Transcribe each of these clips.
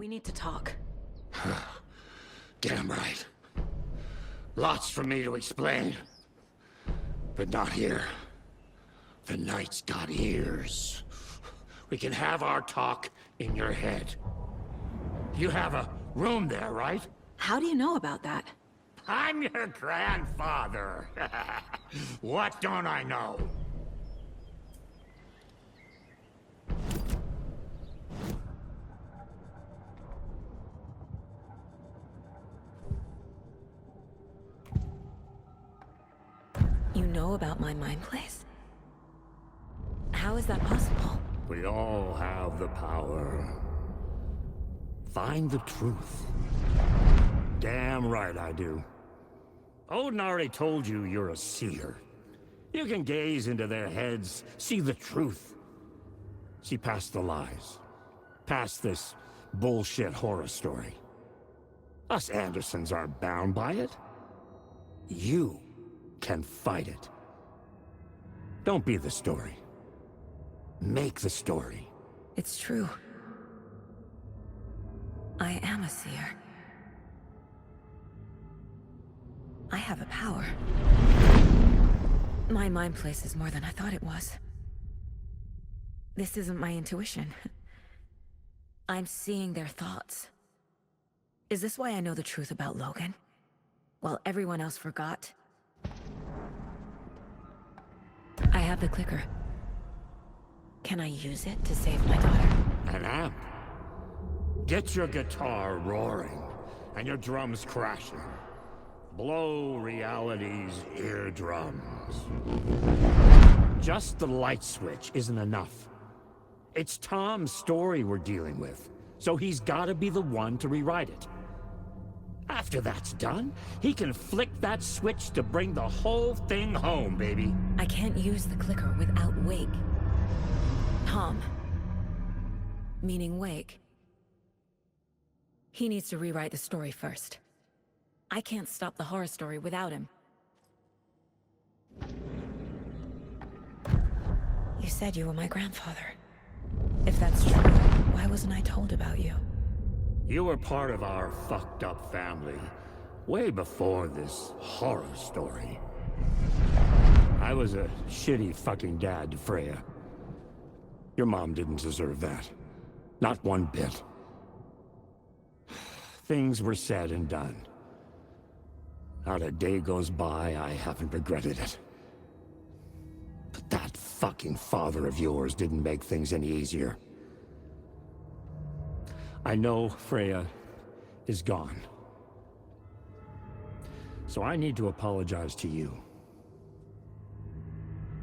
We need to talk. Damn right. Lots for me to explain. But not here. The night's got ears. We can have our talk in your head. You have a room there, right? How do you know about that? I'm your grandfather. What don't I know? You know about my mind place? How is that possible? We all have the power. Find the truth. Damn right I do. Odin already told you you're a seer. You can gaze into their heads, see the truth. See past the lies. Past this bullshit horror story. Us Andersons aren't bound by it. You can fight it. Don't be the story. Make the story. It's true. I am a seer. I have a power. My mind place is more than I thought it was. This isn't my intuition. I'm seeing their thoughts. Is this why I know the truth about Logan? While everyone else forgot? I have the clicker. Can I use it to save my daughter? An amp. Get your guitar roaring, and your drums crashing. Blow reality's eardrums. Just the light switch isn't enough. It's Tom's story we're dealing with, so he's gotta be the one to rewrite it. After that's done, he can flick that switch to bring the whole thing home, baby. I can't use the clicker without Wake. Tom. Meaning Wake. He needs to rewrite the story first. I can't stop the horror story without him. You said you were my grandfather. If that's true, why wasn't I told about you? You were part of our fucked up family, way before this horror story. I was a shitty fucking dad to Freya. Your mom didn't deserve that. Not one bit. Things were said and done. Not a day goes by I haven't regretted it. But that fucking father of yours didn't make things any easier. I know Freya is gone. So I need to apologize to you.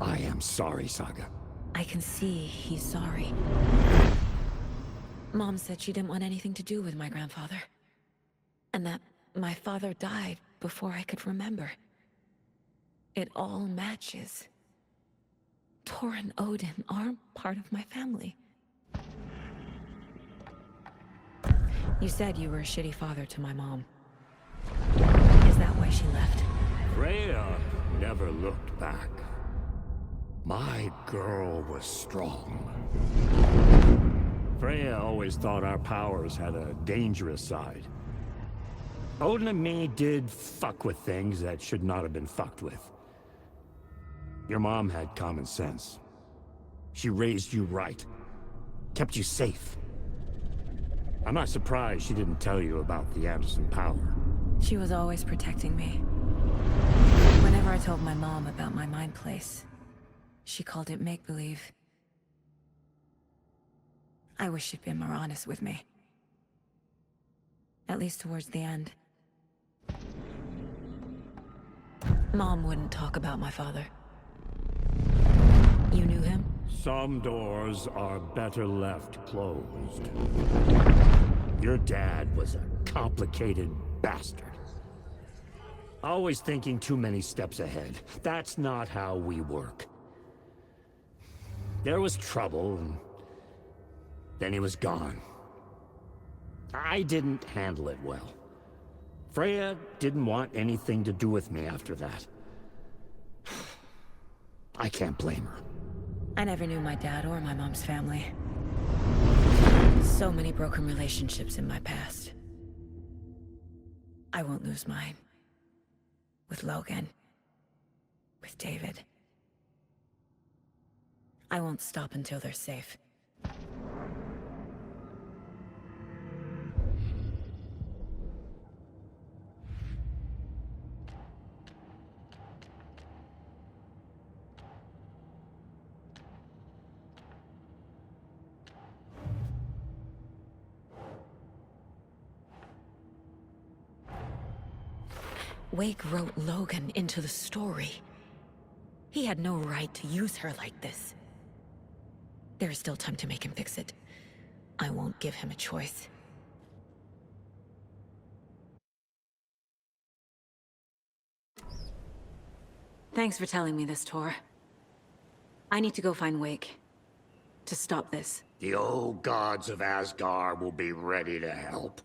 I am sorry, Saga. I can see he's sorry. Mom said she didn't want anything to do with my grandfather. And that my father died before I could remember. It all matches. Tor and Odin are part of my family. You said you were a shitty father to my mom. Is that why she left? Freya never looked back. My girl was strong. Freya always thought our powers had a dangerous side. Odin and me did fuck with things that should not have been fucked with. Your mom had common sense. She raised you right. Kept you safe. I'm not surprised she didn't tell you about the Anderson power. She was always protecting me. Whenever I told my mom about my mind place, she called it make-believe. I wish she'd been more honest with me. At least towards the end. Mom wouldn't talk about my father. You knew him? Some doors are better left closed. Your dad was a complicated bastard. Always thinking too many steps ahead. That's not how we work. There was trouble, and then he was gone. I didn't handle it well. Freya didn't want anything to do with me after that. I can't blame her. I never knew my dad or my mom's family. So many broken relationships in my past. I won't lose mine. With Logan. With David. I won't stop until they're safe. Wake wrote Logan into the story. He had no right to use her like this. There is still time to make him fix it. I won't give him a choice. Thanks for telling me this, Tor. I need to go find Wake. To stop this. The old gods of Asgard will be ready to help.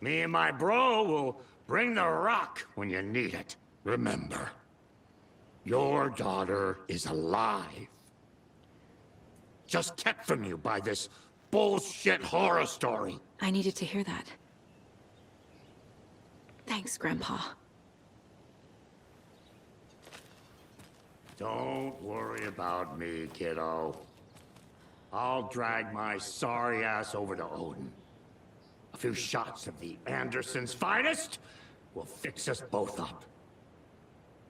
Me and my bro will bring the rock when you need it. Remember, your daughter is alive. Just kept from you by this bullshit horror story. I needed to hear that. Thanks, Grandpa. Don't worry about me, kiddo. I'll drag my sorry ass over to Odin. A few shots of the Andersons' finest will fix us both up.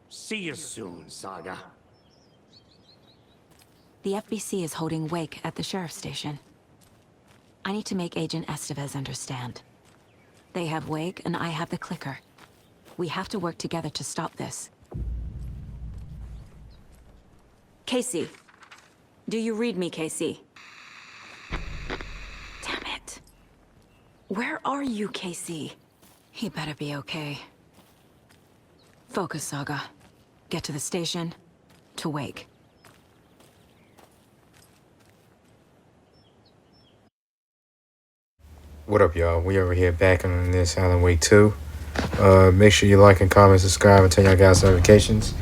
See you soon, Saga. The FBC is holding Wake at the sheriff's station. I need to make Agent Estevez understand. They have Wake and I have the clicker. We have to work together to stop this. Casey. Do you read me, Casey? Damn it. Where are you, Casey? He better be okay. Focus, Saga. Get to the station, to Wake. What up, y'all? We over here back on this Alan Wake 2. Make sure you like and comment, subscribe, and turn y'all guys notifications.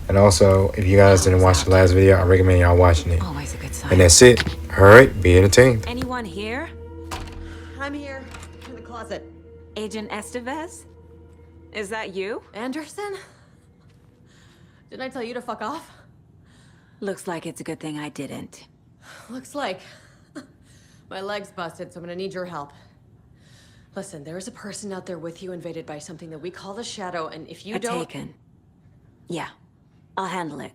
And also, if you guys didn't watch the last video, I recommend y'all watching it. Always a good sign. And that's it. Alright, be entertained. Anyone here? I'm here, in the closet. Agent Estevez? Is that you? Anderson? Didn't I tell you to fuck off? Looks like it's a good thing I didn't. Looks like. My leg's busted, so I'm gonna need your help. Listen, there is a person out there with you invaded by something that we call the Shadow, and if you don't... Taken. Yeah, I'll handle it.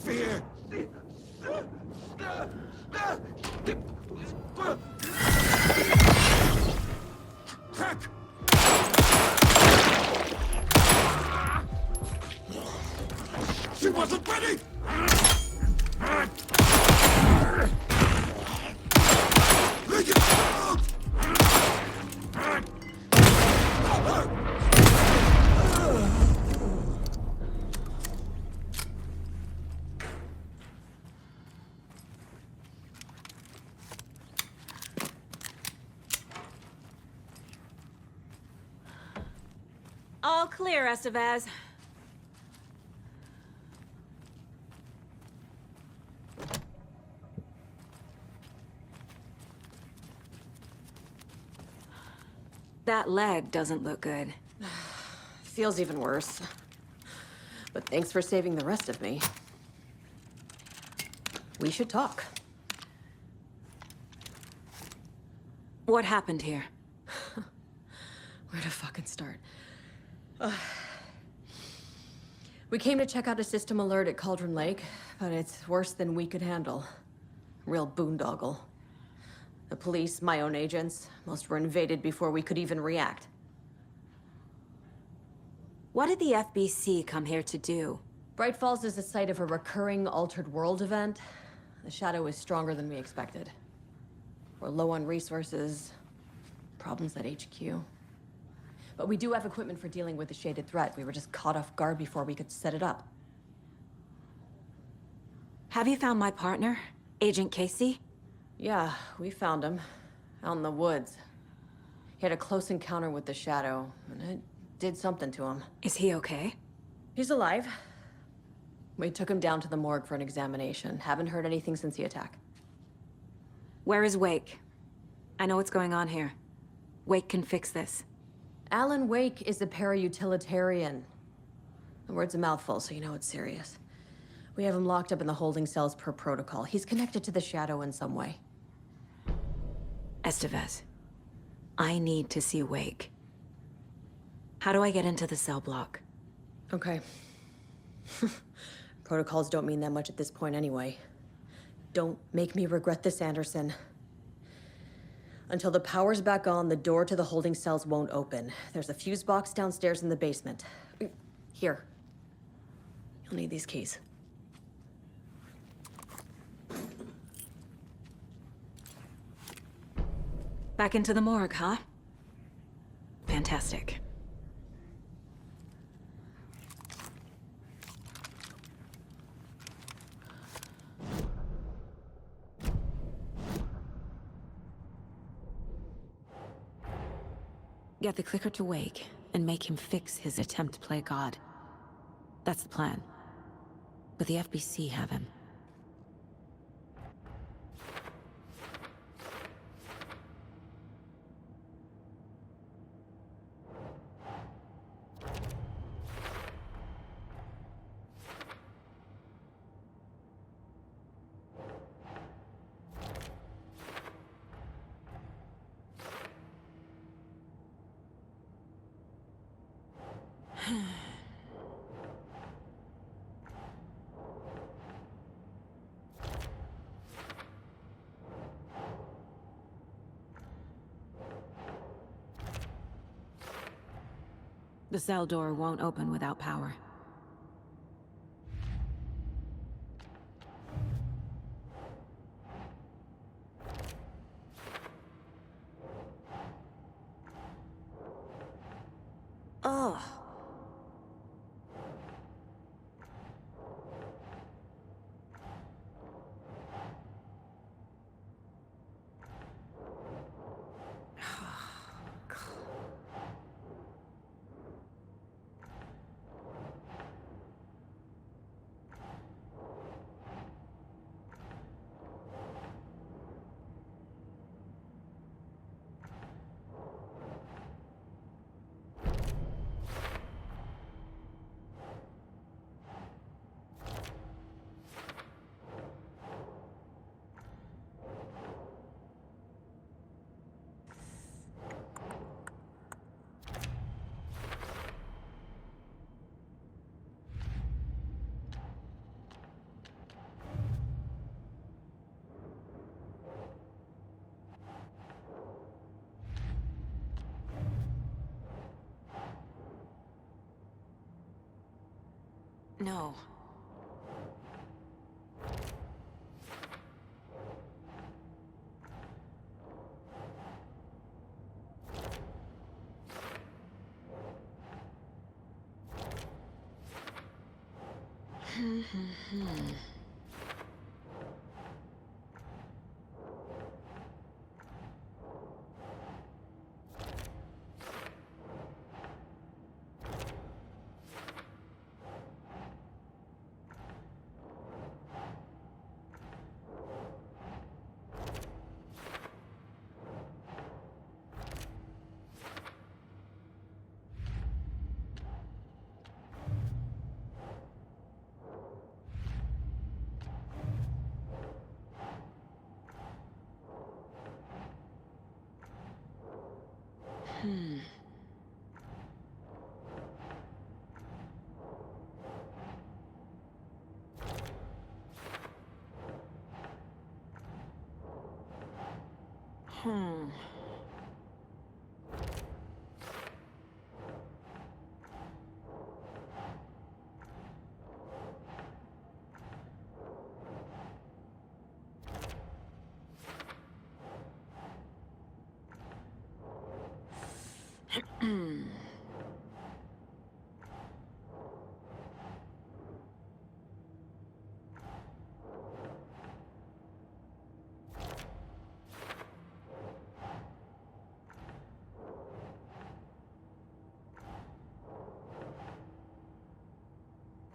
Fear! She wasn't ready! Make it out! All clear, Estevez. That leg doesn't look good. Feels even worse. But thanks for saving the rest of me. We should talk. What happened here? Where to fucking start? We came to check out a system alert at Cauldron Lake, but it's worse than we could handle. Real boondoggle. The police, my own agents, most were invaded before we could even react. What did the FBC come here to do? Bright Falls is the site of a recurring Altered World event. The Shadow is stronger than we expected. We're low on resources, Problems at HQ. But we do have equipment for dealing with the shaded threat. We were just caught off guard before we could set it up. Have you found my partner, Agent Casey? Yeah, we found him. Out in the woods. He had a close encounter with the Shadow, and it did something to him. Is he okay? He's alive. We took him down to the morgue for an examination. Haven't heard anything since the attack. Where is Wake? I know what's going on here. Wake can fix this. Alan Wake is a para-utilitarian. The word's a mouthful, so you know it's serious. We have him locked up in the holding cells per protocol. He's connected to the Shadow in some way. Estevez, I need to see Wake. How do I get into the cell block? Okay. Protocols don't mean that much at this point anyway. Don't make me regret this, Anderson. Until the power's back on, the door to the holding cells won't open. There's a fuse box downstairs in the basement. Here. You'll need these keys. Back into the morgue, huh? Fantastic. Get the clicker to Wake and make him fix his attempt to play God. That's the plan. But the FBC have him. The cell door won't open without power. Oh. No.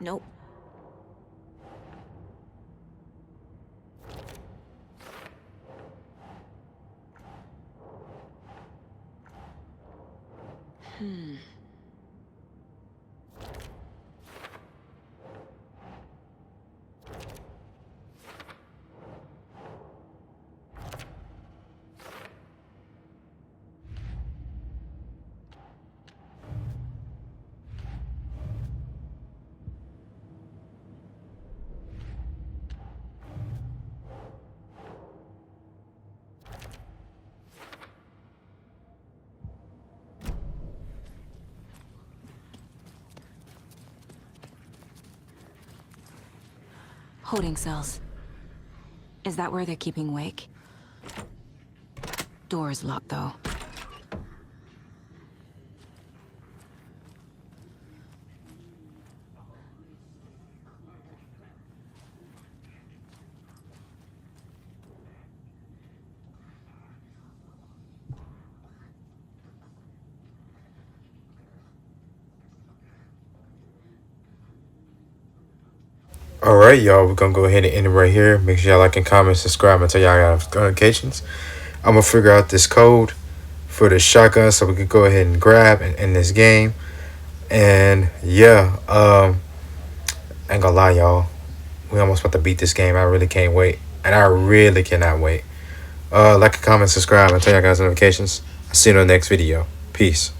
Nope. Holding cells. Is that where they're keeping Wake? Door's locked, though. Alright, y'all, we're gonna go ahead and end it right here. Make sure y'all like and comment, subscribe, and tell y'all got notifications. I'm gonna figure out this code for the shotgun so we can go ahead and grab and end this game. And yeah, ain't gonna lie, y'all, we almost about to beat this game. I really can't wait, and I really cannot wait. Like and comment, subscribe, and tell y'all guys notifications. I'll see you in the next video. Peace.